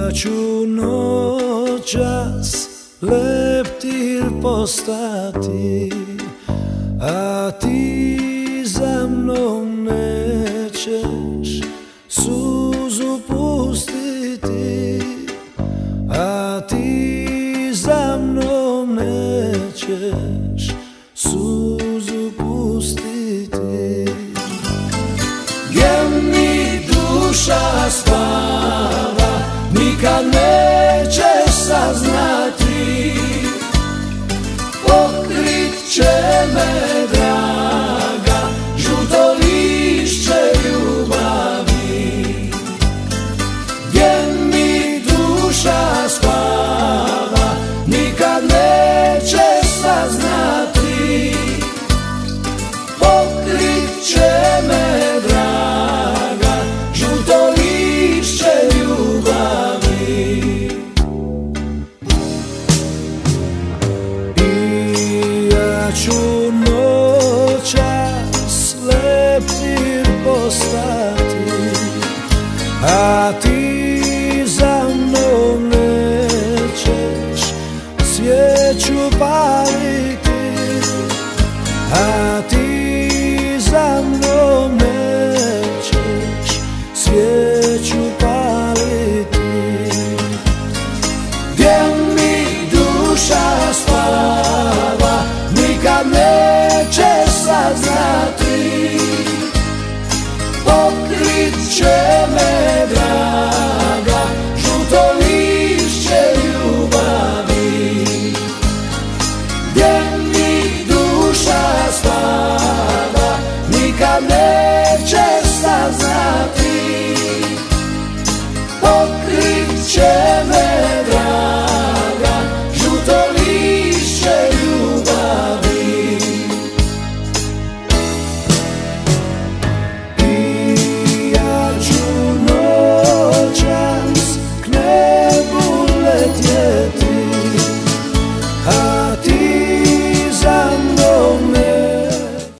Ja ću noćas leptir postati, a ti za mnom nećeš suzu pustiti, a ti za mnom nećeš suzu pustiti. Gdje mi duša spava, nikad nećeš saznati, pokrit će me